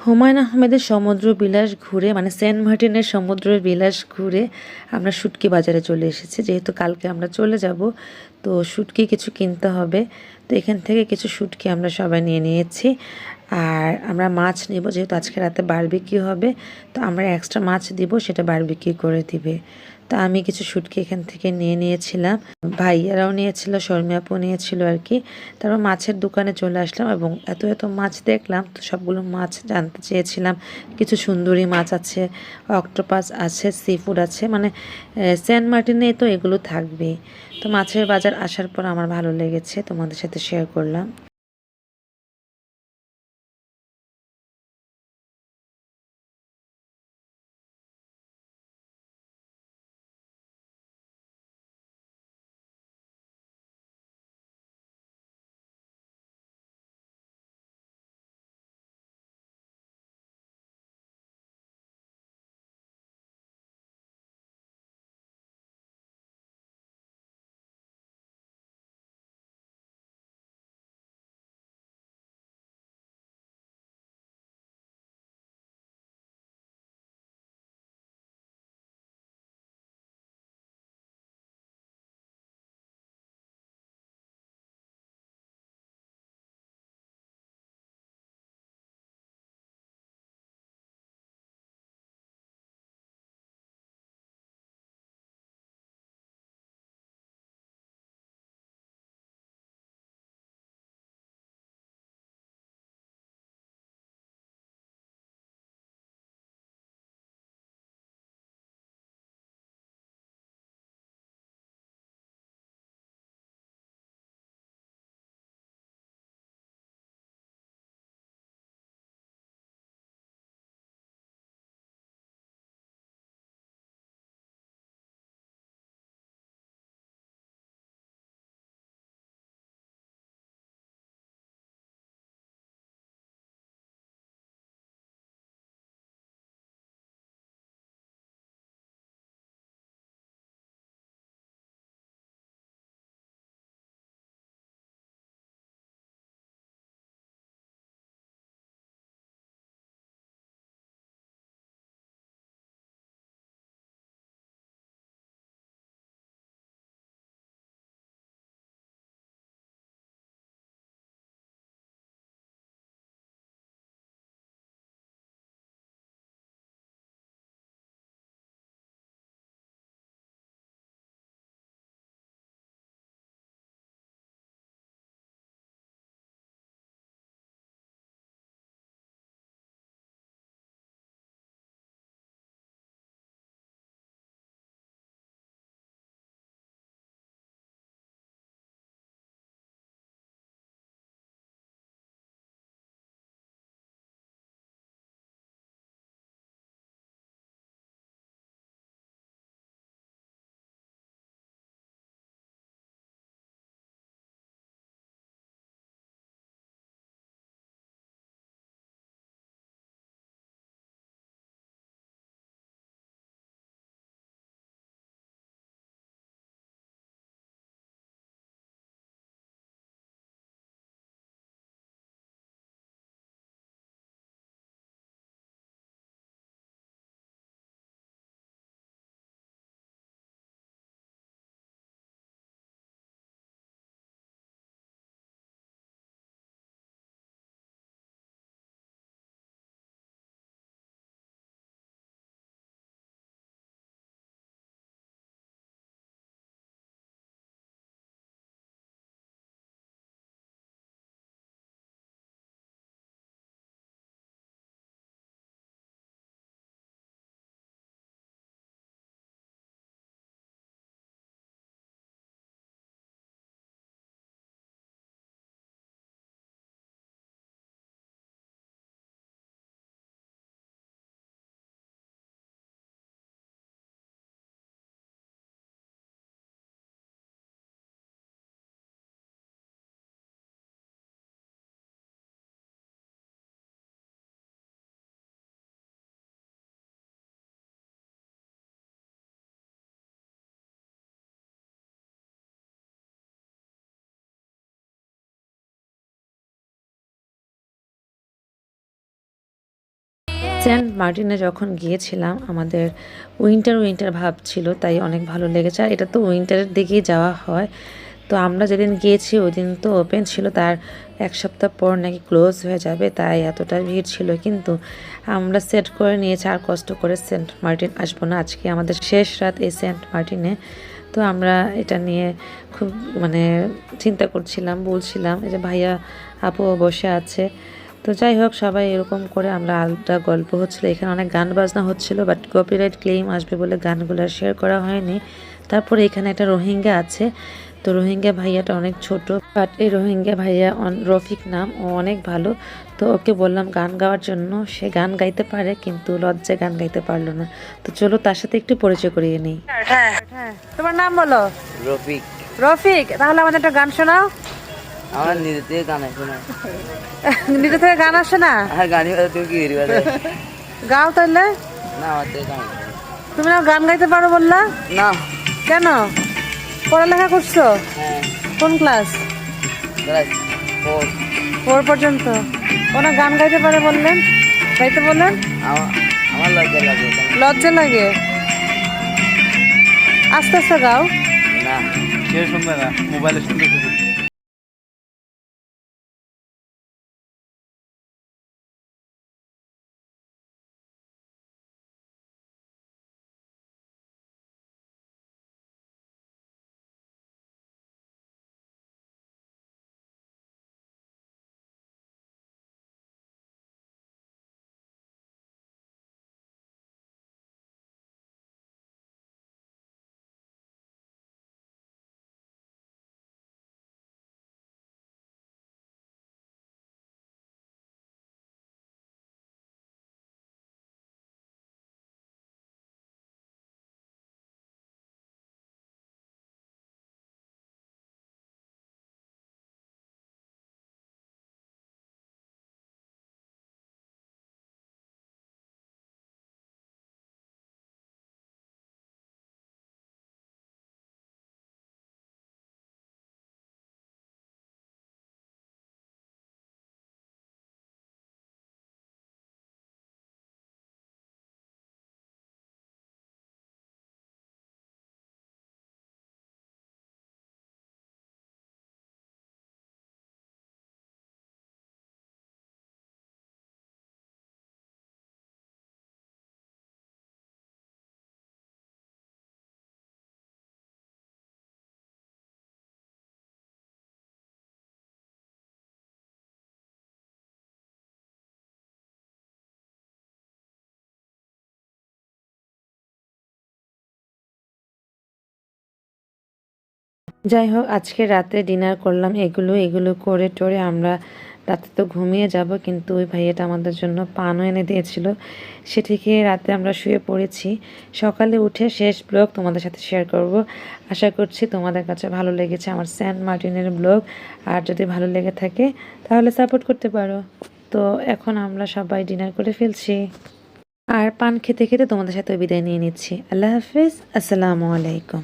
হুমায়ূন আহমেদের সমুদ্র বিলাস ঘুরে মানে সেন্ট মার্টিনের সমুদ্র বিলাস ঘুরে আমরা শুটকি বাজারে চলে এসেছি। যেহেতু কালকে আমরা চলে যাব, তো শুটকি কিছু কিনতে হবে। তো এখান থেকে কিছু শুটকি আমরা সবাই নিয়ে নিয়েছি। আর আমরা মাছ নেব, যেহেতু আজকে রাতে বারবিকিউ হবে, তো আমরা এক্সট্রা মাছ দিব, সেটা বারবিকিউ করে দিবে। তো আমি কিছু শুটকি এখান থেকে নিয়ে নিয়েছিলাম, ভাইয়ারাও নিয়েছিল, শর্মি আপু নিয়েছিল আর কি। তারপর মাছের দোকানে চলে আসলাম এবং এত এত মাছ দেখলাম, তো সবগুলো মাছ জানতে চেয়েছিলাম। কিছু সুন্দরী মাছ আছে, অক্টোপাস আছে, সি ফুড আছে, মানে সেন্ট মার্টিনে তো এগুলো থাকবেই। তো মাছের বাজার আসার পর আমার ভালো লেগেছে, তোমাদের সাথে শেয়ার করলাম। সেন্ট মার্টিনে যখন গিয়েছিলাম আমাদের উইন্টার ভাব ছিল, তাই অনেক ভালো লেগেছে। আর এটা তো উইন্টারের দিকেই যাওয়া হয়। তো আমরা যেদিন গিয়েছি ওই দিন তো ওপেন ছিল, তার এক সপ্তাহ পর নাকি ক্লোজ হয়ে যাবে, তাই এতটা ভিড় ছিল। কিন্তু আমরা সেট করে নিয়েছি আর কষ্ট করে সেন্ট মার্টিন আসবো না, আজকে আমাদের শেষ রাত এই সেন্ট মার্টিনে। তো আমরা এটা নিয়ে খুব চিন্তা করছিলাম, বলছিলাম। এই যে ভাইয়া আপু বসে আছে। তো যাই হোক, সবাই এরকম করে আমরা আলাদা গল্প হচ্ছিলো, এখানে অনেক গান বাজনা হচ্ছিলো, বাট কপিরাইট ক্লেম আসবে বলে গানগুলো শেয়ার করা হয়নি। তারপরে এখানে একটা রোহিঙ্গা আছে। তো রোহিঙ্গা ভাইয়াটা অনেক ছোট, বাট এই রোহিঙ্গা ভাইয়া রফিক নাম, ও অনেক ভালো। তো ওকে বললাম গান গাওয়ার জন্য, সে গান গাইতে পারে কিন্তু লজ্জায় গান গাইতে পারলো না। তো চলো তার সাথে একটু পরিচয় করিয়ে নিই। হ্যাঁ হ্যাঁ, তোমার নাম বলো। রফিক। রফিক, তাহলে আমাদের একটা গান শোনাও। আমার নিজে থেকে গান আসে না। নিজে থেকে গান আসে না? আর গানই বাজে, তুমি কি বাজে? গাও তাহলে। না, আমার থেকে গান আসে না। তুমি না গান গাইতে পারো বললা? না। কেন? পড়ালেখা করছো? হ্যাঁ। কোন ক্লাস? ক্লাস 4। 4 পর্যন্ত। ওনা গান গাইতে পারে বললেন, গাইতে বললেন? আমার লজ্জা লাগে। লজ্জা লাগে? আস্তে আস্তে গাও। না, কেউ শুনবে না, মোবাইলে শুনতে শুধু। যাই হোক, আজকে রাতে ডিনার করলাম এগুলো করে টোরে আমরা রাতে তো ঘুমিয়ে যাব, কিন্তু ওই ভাইয়াটা আমাদের জন্য পানও এনে দিয়েছিল। সেটি খেয়ে রাতে আমরা শুয়ে পড়েছি। সকালে উঠে শেষ ব্লগ তোমাদের সাথে শেয়ার করব। আশা করছি তোমাদের কাছে ভালো লেগেছে আমার সেন্ট মার্টিনের ব্লগ। আর যদি ভালো লেগে থাকে তাহলে সাপোর্ট করতে পারো। তো এখন আমরা সবাই ডিনার করে ফেলছি, আর পান খেতে খেতে তোমাদের সাথে বিদায় নিয়ে নিচ্ছি। আল্লাহ হাফিজ, আসসালামু আলাইকুম।